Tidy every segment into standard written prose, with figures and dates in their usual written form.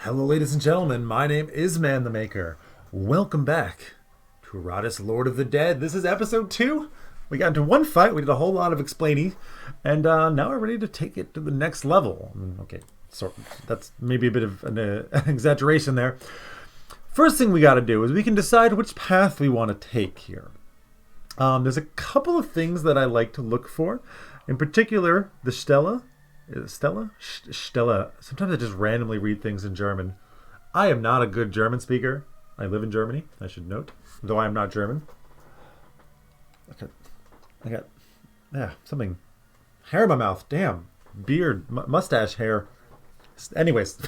Hello, ladies and gentlemen. My name is Man the Maker. Welcome back to Iratus, Lord of the Dead. This is episode 2. We got into one fight. We did a whole lot of explaining. And now we're ready to take it to the next level. Okay, so that's maybe a bit of an exaggeration there. First thing we got to do is we can decide which path we want to take here. There's a couple of things that I like to look for. In particular, the Stella. Stella? Stella. Sometimes I just randomly read things in German. I am not a good German speaker. I live in Germany, I should note, though I am not German. I got something. Hair in my mouth. Damn. Beard. Mustache hair. Anyways.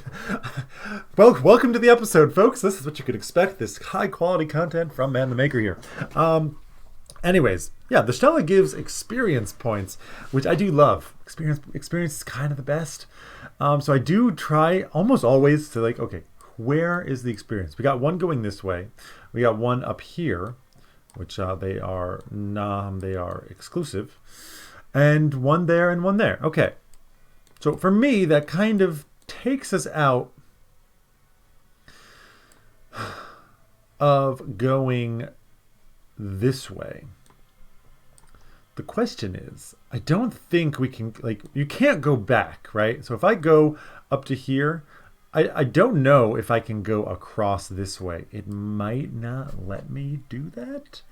Welcome to the episode, folks. This is what you could expect. This high-quality content from Man the Maker here. Anyways, yeah, the Stella gives experience points, which I do love. Experience is kind of the best. So I do try almost always to okay, where is the experience? We got one going this way. We got one up here, which they are exclusive, and one there and one there. Okay, so for me, that kind of takes us out of going this way. The question is, I don't think we can, you can't go back, right? So if I go up to here, I don't know if I can go across this way. It might not let me do that.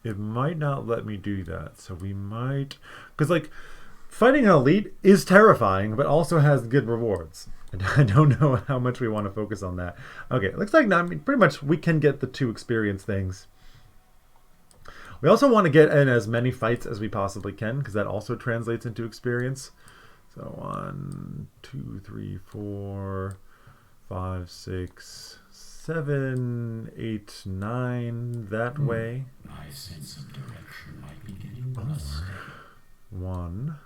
It might not let me do that. So we might, because fighting an elite is terrifying, but also has good rewards. I don't know how much we want to focus on that. Okay, looks like now, pretty much we can get the 2 experience things. We also want to get in as many fights as we possibly can, because that also translates into experience. So 1, 2, 3, 4, 5, 6, 7, 8, 9, that way. My sense of direction might be getting lost. 1.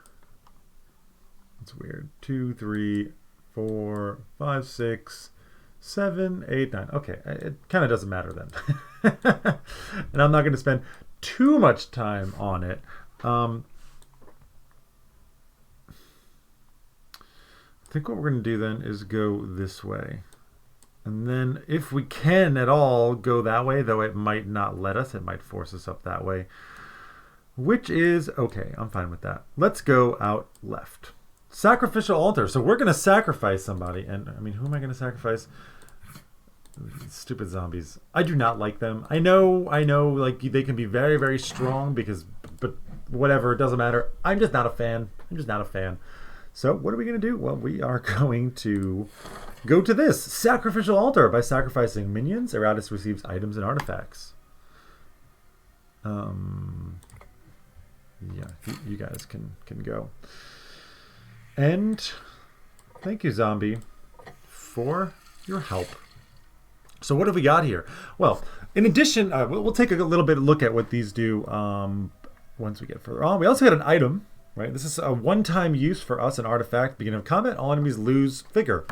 That's weird. 2, 3, 4, 5, 6, 7, 8, 9. Okay, it kind of doesn't matter then. And I'm not going to spend too much time on it. I think what we're going to do then is go this way. And then if we can at all go that way, though it might not let us, it might force us up that way. Which is okay, I'm fine with that. Let's go out left. Sacrificial altar. So we're going to sacrifice somebody. And who am I going to sacrifice? Stupid zombies. I do not like them. I know, they can be very, very strong but whatever, it doesn't matter. I'm just not a fan. So what are we going to do? Well, we are going to go to this sacrificial altar. By sacrificing minions, Iratus receives items and artifacts. Yeah, you guys can go. And thank you, zombie, for your help. So what have we got here? Well, in addition, we'll take a little bit of look at what these do once we get further on. We also had an item, right? This is a one-time use for us, an artifact. Beginning of combat, all enemies lose vigor.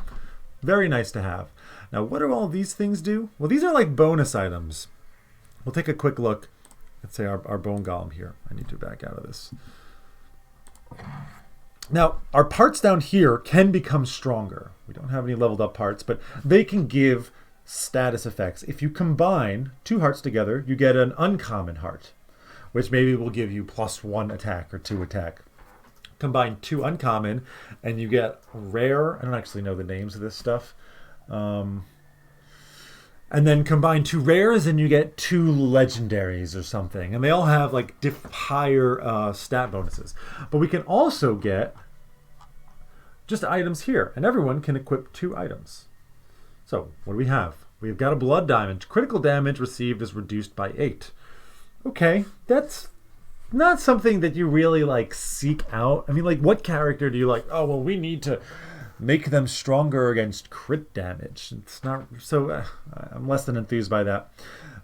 Very nice to have. Now, what do all these things do? Well, these are like bonus items. We'll take a quick look. Let's say our bone golem here. I need to back out of this. Now, our parts down here can become stronger. We don't have any leveled up parts, but they can give status effects. If you combine 2 hearts together, you get an uncommon heart, which maybe will give you +1 attack or 2 attack. Combine 2 uncommon, and you get rare. I don't actually know the names of this stuff. And then combine 2 rares, and you get 2 legendaries or something. And they all have higher stat bonuses. But we can also get just items here, and everyone can equip 2 items. So, what do we have? We've got a blood diamond. Critical damage received is reduced by 8. Okay, that's not something that you really seek out. What character do you oh, well, we need to make them stronger against crit damage. It's not so. I'm less than enthused by that.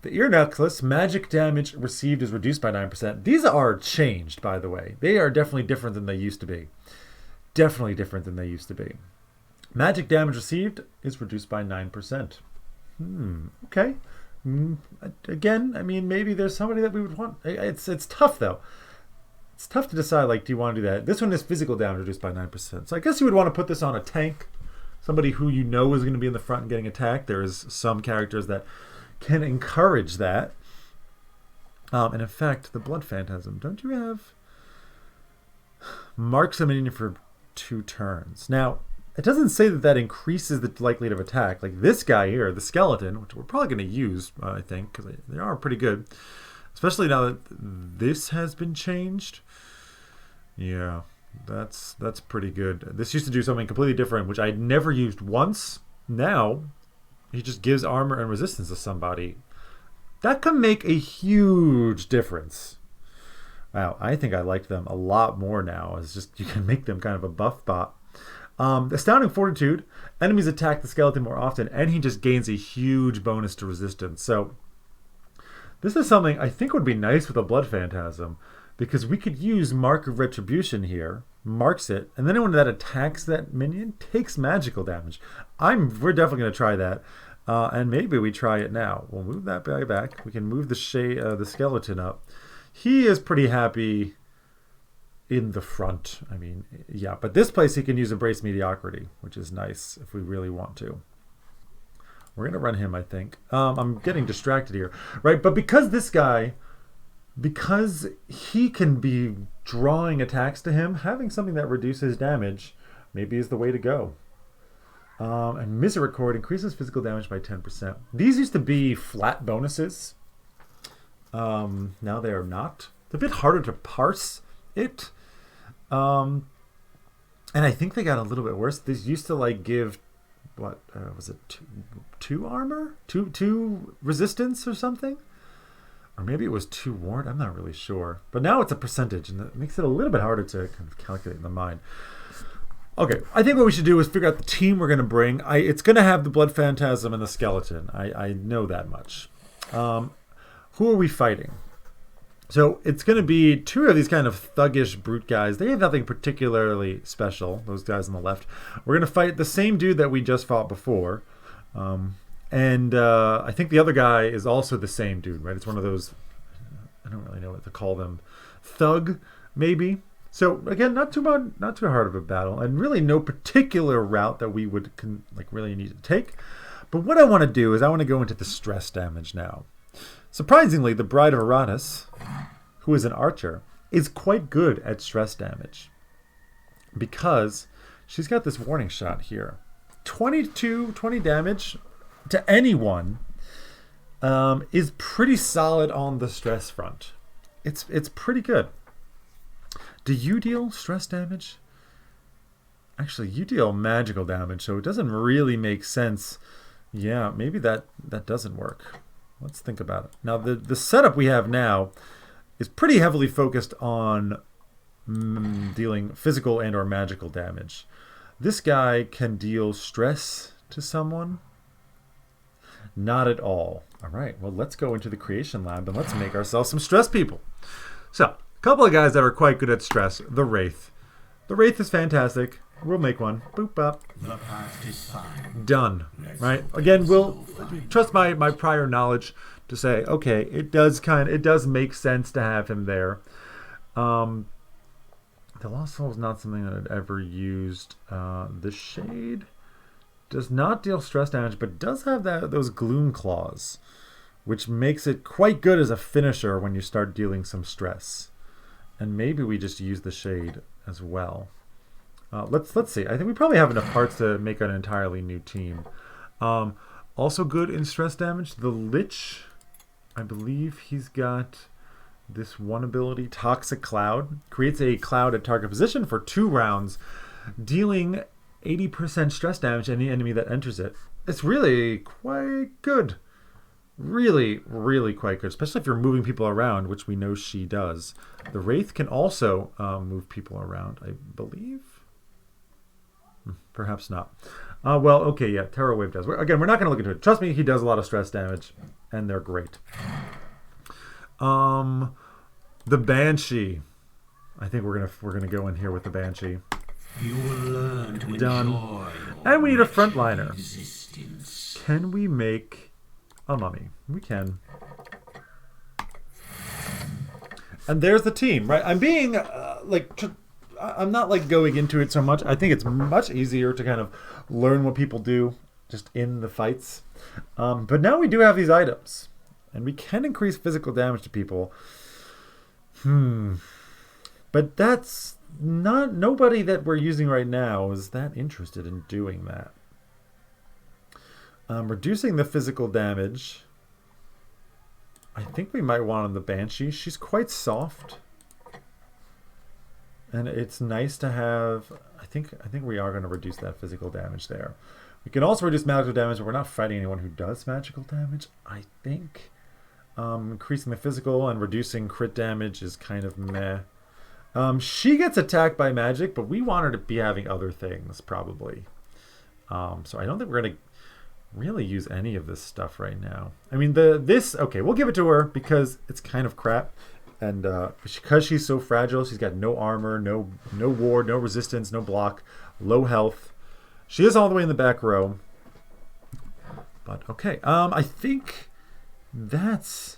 The ear necklace, magic damage received is reduced by 9%. These are changed, by the way. They are definitely different than they used to be. Magic damage received is reduced by 9%. Okay. Again, maybe there's somebody that we would want. It's tough, though. it's tough to decide, like, do you want to do that? This one is physical damage reduced by 9%. So I guess you would want to put this on a tank. Somebody who you know is going to be in the front and getting attacked. There's some characters that can encourage that. And in fact, the Blood Phantasm, don't you have... Marks a minion for 2 turns. Now, it doesn't say that that increases the likelihood of attack. Like this guy here, the skeleton, which we're probably going to use, I think, because they are pretty good. Especially now that this has been changed. Yeah, that's pretty good. This used to do something completely different, which I'd never used once. Now, he just gives armor and resistance to somebody. That can make a huge difference. Wow, I think I liked them a lot more now. It's just, you can make them kind of a buff bot. Astounding Fortitude. Enemies attack the skeleton more often, and he just gains a huge bonus to resistance. So, this is something I think would be nice with a Blood Phantasm, because we could use Mark of Retribution here, marks it, and then anyone that attacks that minion takes magical damage. We're definitely going to try that, and maybe we try it now. We'll move that guy back. We can move the skeleton up. He is pretty happy in the front. I mean, yeah, but this place he can use Embrace Mediocrity, which is nice if we really want to. We're going to run him, I think. I'm getting distracted here, right? But because this guy, because he can be drawing attacks to him, having something that reduces damage maybe is the way to go. And Misericord increases physical damage by 10%. These used to be flat bonuses. Now they are not. It's a bit harder to parse it. And I think they got a little bit worse. These used to like give, what was it, two armor? Two resistance or something? Or maybe it was 2 ward. I'm not really sure. But now it's a percentage, and that makes it a little bit harder to kind of calculate in the mind. Okay, I think what we should do is figure out the team we're going to bring. It's going to have the Blood Phantasm and the Skeleton. I know that much. Who are we fighting? So it's going to be 2 of these kind of thuggish brute guys. They have nothing particularly special, those guys on the left. We're going to fight the same dude that we just fought before. And I think the other guy is also the same dude, right? It's one of those, I don't really know what to call them. Thug, maybe. So again, not too hard of a battle, and really no particular route that we would really need to take. But what I want to do is I want to go into the stress damage now. Surprisingly, the Bride of Iratus, who is an archer, is quite good at stress damage because she's got this warning shot here. 20 damage to anyone is pretty solid on the stress front. It's pretty good. Do you deal stress damage? Actually, you deal magical damage, so it doesn't really make sense. Yeah, maybe that doesn't work. Let's think about it. Now, the setup we have now is pretty heavily focused on dealing physical and or magical damage. This guy can deal stress to someone. Not at all. All right, well, let's go into the creation lab and let's make ourselves some stress people. So, a couple of guys that are quite good at stress. The Wraith. The Wraith is fantastic. We'll make one. Boop up. The path is fine. Done. Right? Again, we'll trust my prior knowledge to say, okay, it does make sense to have him there. The Lost Soul is not something that I'd ever used. The Shade does not deal stress damage, but does have those Gloom Claws, which makes it quite good as a finisher when you start dealing some stress. And maybe we just use the Shade as well. Let's see. I think we probably have enough parts to make an entirely new team. Also good in stress damage, the Lich. I believe he's got this one ability, Toxic Cloud. Creates a cloud at target position for 2 rounds, dealing 80% stress damage to any enemy that enters it. It's really quite good. Really, really quite good, especially if you're moving people around, which we know she does. The Wraith can also move people around, I believe. Perhaps not. Well, okay, yeah, Terror Wave does. Again, we're not going to look into it. Trust me, he does a lot of stress damage, and they're great. The Banshee. I think we're gonna go in here with the Banshee. You will learn to Done. enjoy And we need a frontliner. existence. Can we make a mummy? We can. And there's the team, right? I'm being I'm not like going into it so much. I think it's much easier to kind of learn what people do just in the fights. But now we do have these items, and we can increase physical damage to people. But that's not, nobody that we're using right now is that interested in doing that. Reducing the physical damage. I think we might want on the Banshee. She's quite soft. And it's nice to have, I think we are going to reduce that physical damage there. We can also reduce magical damage, but we're not fighting anyone who does magical damage, I think. Increasing the physical and reducing crit damage is kind of meh. She gets attacked by magic, but we want her to be having other things, probably. So I don't think we're going to really use any of this stuff right now. I mean, okay, we'll give it to her because it's kind of crap. And because she's so fragile, she's got no armor, no ward, no resistance, no block, low health. She is all the way in the back row. But okay, I think that's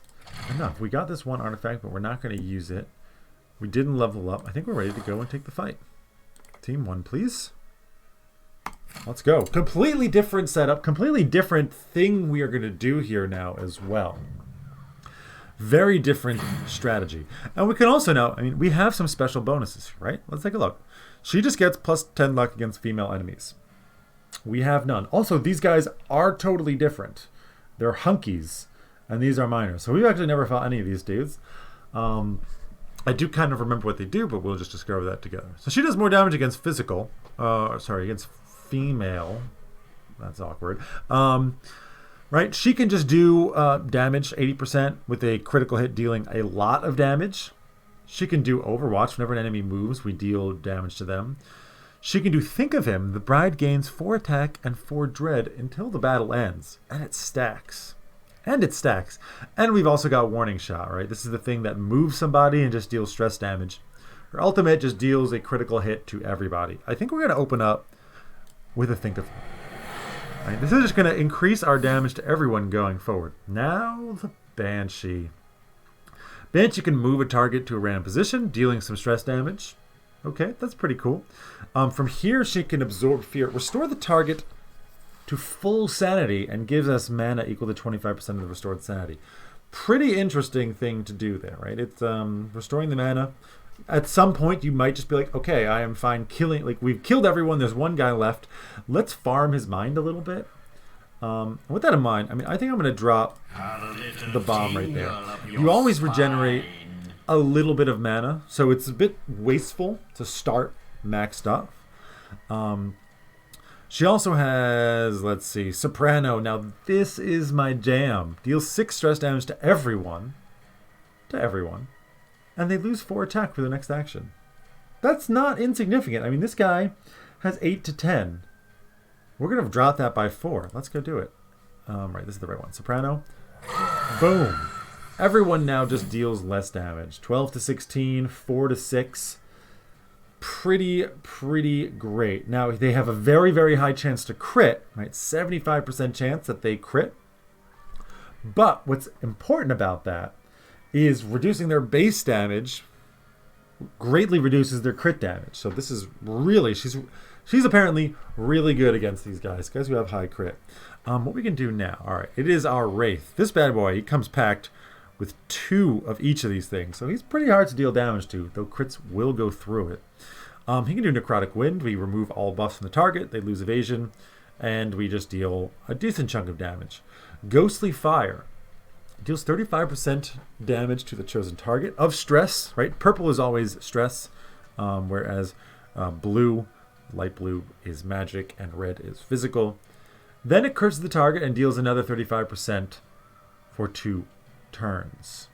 enough. We got this one artifact, but we're not going to use it. We didn't level up. I think we're ready to go and take the fight. Team 1, please. Let's go. Completely different setup, completely different thing we are going to do here now as well. Very different strategy. And we can also now, I mean, we have some special bonuses, right? Let's take a look. She just gets plus 10 luck against female enemies. We have none. Also, these guys are totally different. They're hunkies, and these are minors. So we've actually never fought any of these dudes. I do kind of remember what they do, but we'll just discover that together. So she does more damage against against female. That's awkward. Right? She can just do damage 80% with a critical hit dealing a lot of damage. She can do Overwatch. Whenever an enemy moves, we deal damage to them. She can do Think of Him. The bride gains 4 attack and 4 dread until the battle ends. And it stacks. And we've also got Warning Shot, right? This is the thing that moves somebody and just deals stress damage. Her ultimate just deals a critical hit to everybody. I think we're going to open up with a Think of Him. Right, this is just going to increase our damage to everyone going forward. Now the Banshee. Banshee can move a target to a random position, dealing some stress damage. Okay, that's pretty cool. From here, she can absorb fear. Restore the target to full sanity and gives us mana equal to 25% of the restored sanity. Pretty interesting thing to do there, right? It's restoring the mana. At some point, you might just be like, okay, I am fine killing, like, we've killed everyone, there's one guy left. Let's farm his mind a little bit. With that in mind, I mean, I think I'm going to drop the bomb right there. You always regenerate a little bit of mana, so it's a bit wasteful to start maxed up. She also has, let's see, Soprano. Now, this is my jam. Deals 6 stress damage to everyone. And they lose 4 attack for the next action. That's not insignificant. I mean, this guy has 8 to 10. We're going to drop that by 4. Let's go do it. Right, this is the right one. Soprano. Boom. Everyone now just deals less damage. 12 to 16, 4 to 6. Pretty great. Now, they have a very, very high chance to crit. Right, 75% chance that they crit. But what's important about that is reducing their base damage greatly reduces their crit damage. So this is really, she's apparently really good against these guys who have high crit. What we can do now, all right, it is our Wraith. This bad boy, he comes packed with 2 of each of these things. So he's pretty hard to deal damage to, though crits will go through it. He can do Necrotic Wind. We remove all buffs from the target. They lose evasion. And we just deal a decent chunk of damage. Ghostly Fire deals 35% damage to the chosen target of stress, right? Purple is always stress, whereas blue, light blue, is magic, and red is physical. Then it curses the target and deals another 35% for 2 turns.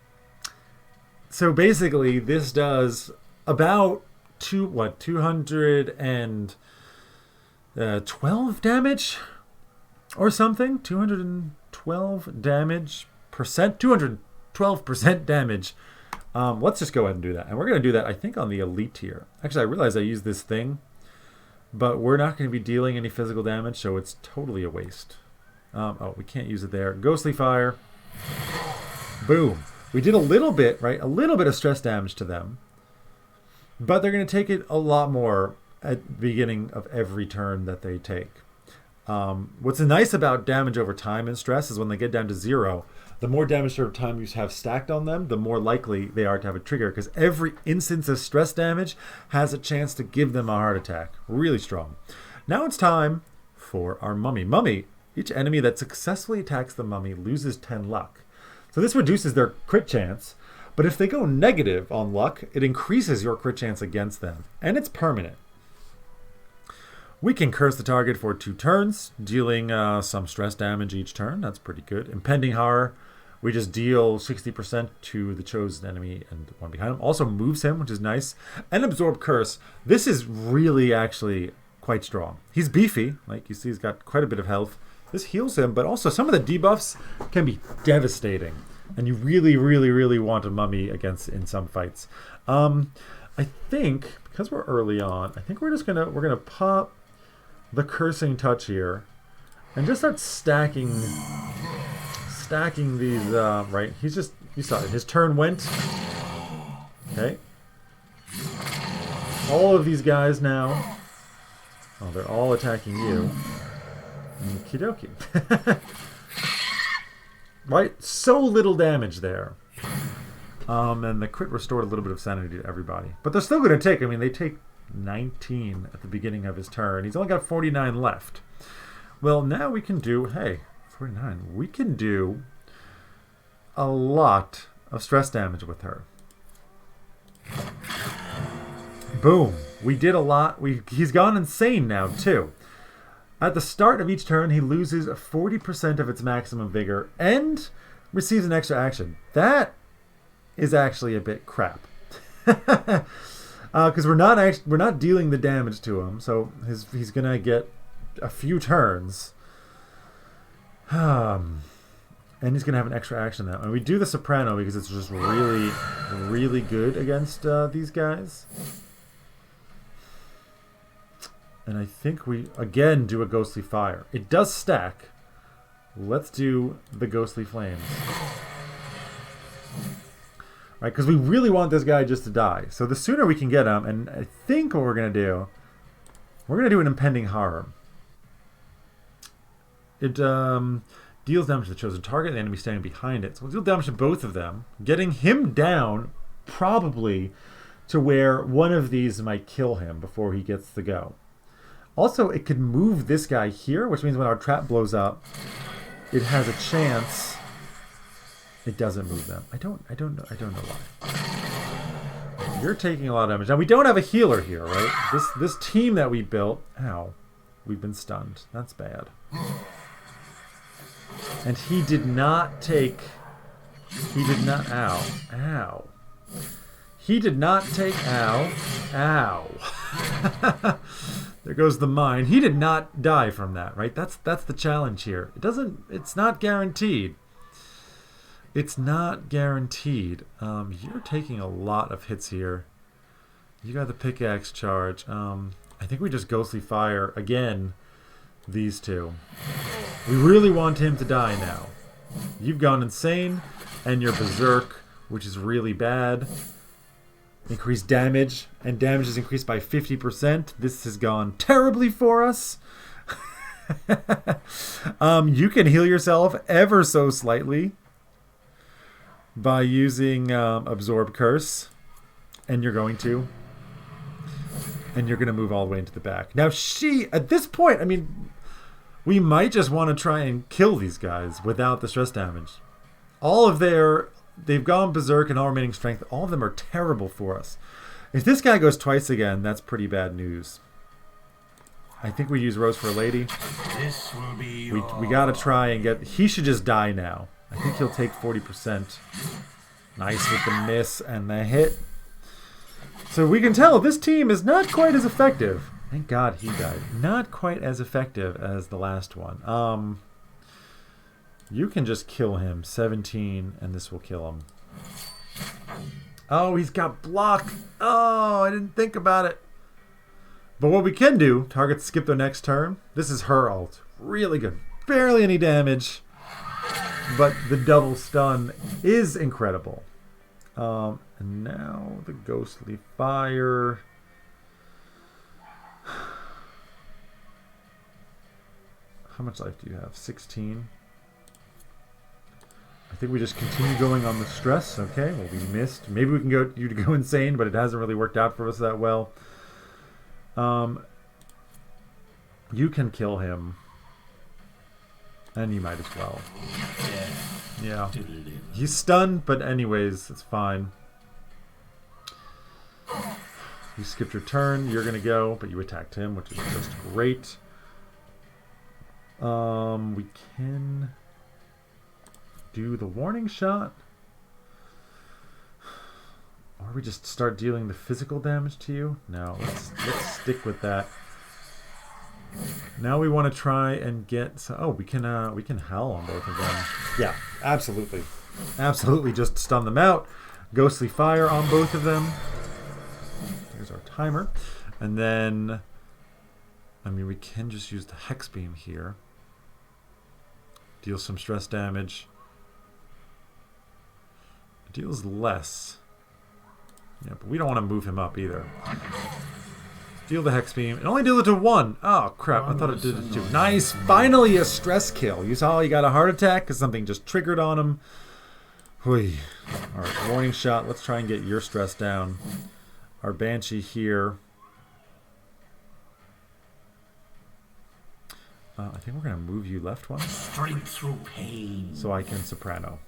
So basically, this does about 212 damage or something? 212 damage percent, 212% damage. Let's just go ahead and do that. And we're going to do that, I think, on the elite tier. Actually, I realize I used this thing, but we're not going to be dealing any physical damage, so it's totally a waste. Oh, we can't use it there. Ghostly Fire. Boom. We did a little bit, right? A little bit of stress damage to them. But they're going to take it a lot more at the beginning of every turn that they take. What's nice about damage over time and stress is when they get down to 0, the more damage over time you have stacked on them, the more likely they are to have a trigger, because every instance of stress damage has a chance to give them a heart attack. Really strong. Now it's time for our mummy. Mummy, each enemy that successfully attacks the mummy loses 10 luck. So this reduces their crit chance, but if they go negative on luck, it increases your crit chance against them, and it's permanent. We can curse the target for 2 turns, dealing some stress damage each turn. That's pretty good. Impending horror, we just deal 60% to the chosen enemy and the one behind him. Also moves him, which is nice. And absorb curse. This is really actually quite strong. He's beefy, like you see, he's got quite a bit of health. This heals him, but also some of the debuffs can be devastating, and you really, really, really want a mummy against in some fights. I think because we're early on, I think we're gonna pop the cursing touch here, and just start stacking these. Right, he's just, you saw it. His turn went. Okay. All of these guys now. Oh, they're all attacking you. Okie dokie. Right? So little damage there. And the crit restored a little bit of sanity to everybody. But they're still going to take, I mean, they take 19 at the beginning of his turn. He's only got 49 left. Well, now we can do, hey, 49. We can do a lot of stress damage with her. Boom. We did a lot. He's gone insane now, too. At the start of each turn, he loses 40% of its maximum vigor and receives an extra action. That is actually a bit crap. Because we're not dealing the damage to him, so he's gonna get a few turns, and he's gonna have an extra action now. And we do the soprano because it's just really, really good against these guys. And I think we, again, do a Ghostly Fire. It does stack. Let's do the Ghostly Flames. Right, because we really want this guy just to die. So the sooner we can get him, and I think what we're going to do an Impending Horror. It deals damage to the chosen target and the enemy standing behind it. So we'll deal damage to both of them, getting him down probably to where one of these might kill him before he gets to go. Also, it could move this guy here, which means when our trap blows up, it has a chance. It doesn't move them. I don't know why. You're taking a lot of damage. Now we don't have a healer here, right? This team that we built, ow, we've been stunned. That's bad. And he did not take. He did not. Ow. He did not take. Ow. There goes the mine. He did not die from that, right? That's the challenge here. It's not guaranteed. It's not guaranteed. You're taking a lot of hits here. You got the pickaxe charge. I think we just Ghostly Fire again. These two. We really want him to die now. You've gone insane, and you're berserk, which is really bad. Increased damage, and damage is increased by 50%. This has gone terribly for us. You can heal yourself ever so slightly by using Absorb Curse, and you're going to move all the way into the back. Now at this point, I mean, we might just want to try and kill these guys without the stress damage. They've gone berserk and all remaining strength. All of them are terrible for us. If this guy goes twice again, that's pretty bad news. I think we use Rose for a Lady. This will be We gotta try and get. He should just die now. I think he'll take 40%. Nice with the miss and the hit. So we can tell this team is not quite as effective. Thank God he died. Not quite as effective as the last one. You can just kill him. 17, and this will kill him. Oh, he's got block. Oh, I didn't think about it. But what we can do, targets skip their next turn. This is her ult. Really good. Barely any damage. but the double stun is incredible. And now the ghostly fire. How much life do you have? 16. I think we just continue going on the stress. Okay, well, we missed. Maybe we can go you to go insane, but it hasn't really worked out for us that well. You can kill him. And you might as well. Yeah. He's stunned, but anyways, it's fine. You skipped your turn. You're going to go, but you attacked him, which is just great. We can do the warning shot. Or we just start dealing the physical damage to you. No, let's stick with that. Now we want to try and get. Oh, we can howl on both of them. Yeah, absolutely, absolutely. Just stun them out. Ghostly fire on both of them. There's our timer, and then I mean we can just use the hex beam here. Deal some stress damage. It deals less. Yeah, but we don't want to move him up either. Deal the hex beam. It only deals it to 1. Oh, crap. I thought it did it to 2. Nice. Finally a stress kill. You saw he got a heart attack because something just triggered on him. Hui. Alright, warning shot. Let's try and get your stress down. Our Banshee here. I think we're going to move you left one. Straight through pain. So I can soprano.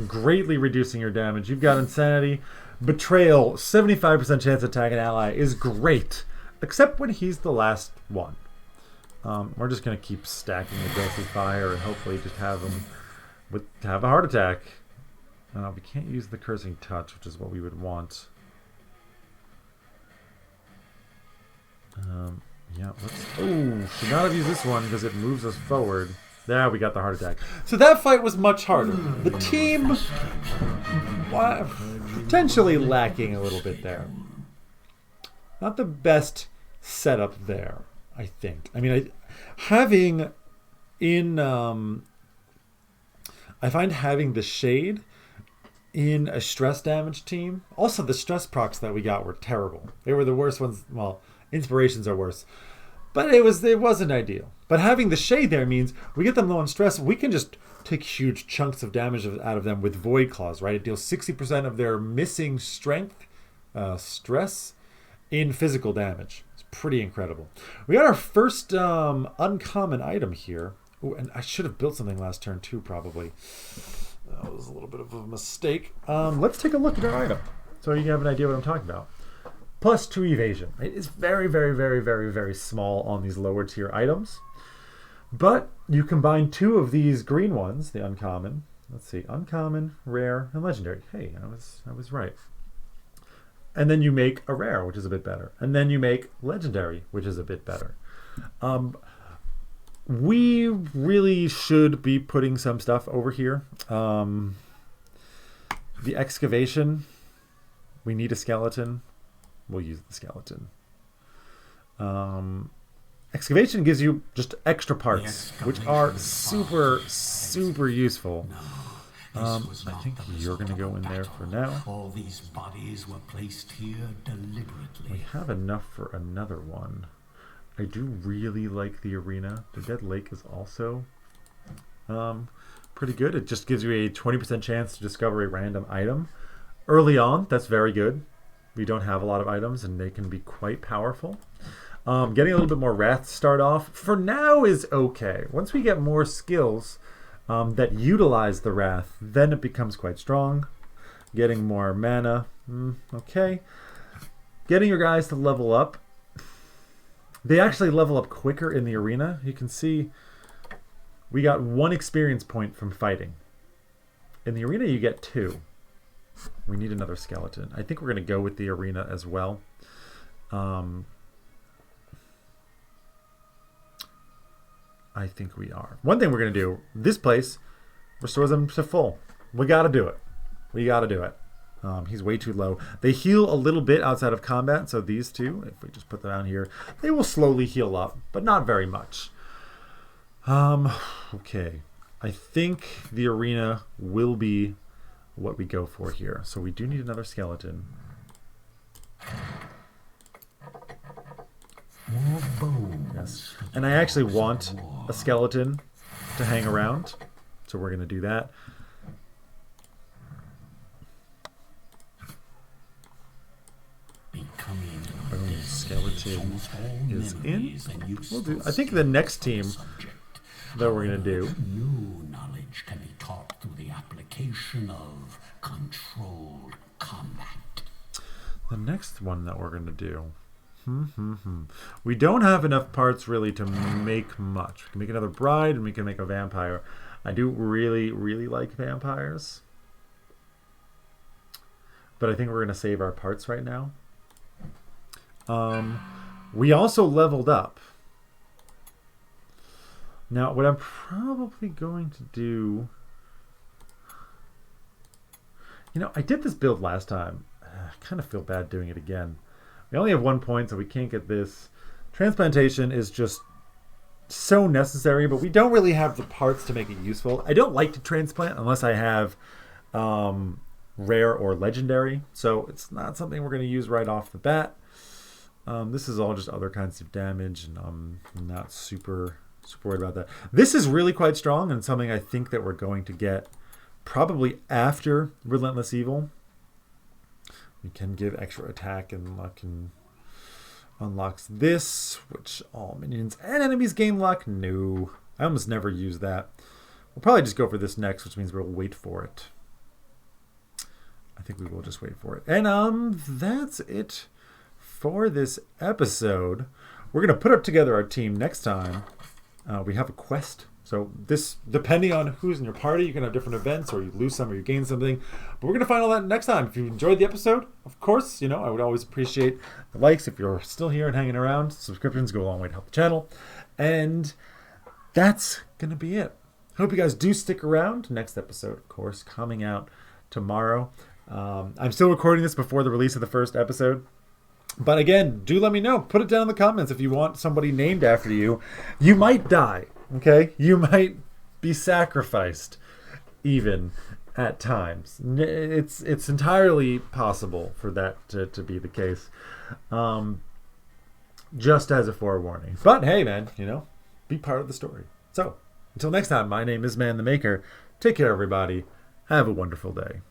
Greatly reducing your damage. You've got Insanity. Betrayal, 75% chance to attack an ally is great, except when he's the last one. We're just going to keep stacking the ghostly fire and hopefully just have him have a heart attack. We can't use the cursing touch, which is what we would want. Yeah, let's. Oh, should not have used this one because it moves us forward. There, we got the heart attack. So that fight was much harder. The team potentially lacking a little bit there. Not the best setup there, I think. I mean, I find having the shade in a stress damage team. Also, the stress procs that we got were terrible. They were the worst ones. Well, inspirations are worse. But it wasn't ideal. But having the shade there means we get them low on stress. We can just take huge chunks of damage out of them with Void Claws, right? It deals 60% of their missing strength, stress, in physical damage. It's pretty incredible. We got our first uncommon item here. Ooh, and I should have built something last turn too, probably. That was a little bit of a mistake. Let's take a look at our item so you have an idea what I'm talking about. +2 evasion. It's very, very, very, very, very small on these lower tier items. But you combine 2 of these green ones, the uncommon. Let's see, uncommon, rare, and legendary. Hey, I was right. And then you make a rare, which is a bit better. And then you make legendary, which is a bit better. We really should be putting some stuff over here. The excavation, we need a skeleton. We'll use the skeleton. Excavation gives you just extra parts, which are super, super useful. I think you're going to go in there for now. All these bodies were placed here deliberately. We have enough for another one. I do really like the arena. The Dead Lake is also pretty good. It just gives you a 20% chance to discover a random item. Early on, that's very good. We don't have a lot of items, and they can be quite powerful. Getting a little bit more wrath to start off, for now, is okay. Once we get more skills that utilize the wrath, then it becomes quite strong. Getting more mana, okay. Getting your guys to level up. They actually level up quicker in the arena. You can see we got 1 experience point from fighting. In the arena, you get 2. We need another skeleton. I think we're going to go with the arena as well. I think we are. One thing we're going to do, this place restores them to full. We got to do it. We got to do it. He's way too low. They heal a little bit outside of combat, so these two, if we just put them down here, they will slowly heal up, but not very much. Okay. I think the arena will be what we go for here. So we do need another skeleton. Yes. And I actually want a skeleton to hang around. So we're going to do that. Boom, skeleton is in. We'll do, I think the next team that we're going to do. New knowledge can be taught through the application of controlled combat. The next one that we're going to do. We don't have enough parts really to make much. We can make another bride and we can make a vampire. I do really, really like vampires. But I think we're going to save our parts right now. We also leveled up. Now, what I'm probably going to do... You know, I did this build last time. I kind of feel bad doing it again. We only have 1 point, so we can't get this. Transplantation is just so necessary, but we don't really have the parts to make it useful. I don't like to transplant unless I have rare or legendary, so it's not something we're going to use right off the bat. This is all just other kinds of damage, and I'm not super worried about that. This is really quite strong and something I think that we're going to get probably after Relentless Evil. We can give extra attack and luck and unlocks this, which all minions and enemies gain luck. No, I almost never use that. We'll probably just go for this next, which means we'll wait for it. I think we will just wait for it. And that's it for this episode. We're going to put up together our team next time. We have a quest. So this, depending on who's in your party, you can have different events, or you lose some or you gain something. But we're going to find all that next time. If you enjoyed the episode, of course, you know, I would always appreciate the likes. If you're still here and hanging around, subscriptions go a long way to help the channel. And that's going to be it. Hope you guys do stick around. Next episode, of course, coming out tomorrow. I'm still recording this before the release of the first episode. But again, do let me know. Put it down in the comments if you want somebody named after you. You might die. Okay, you might be sacrificed, even at times. It's entirely possible for that to be the case. Just as a forewarning. But hey, man, you know, be part of the story. So until next time, my name is Man the Maker. Take care, everybody. Have a wonderful day.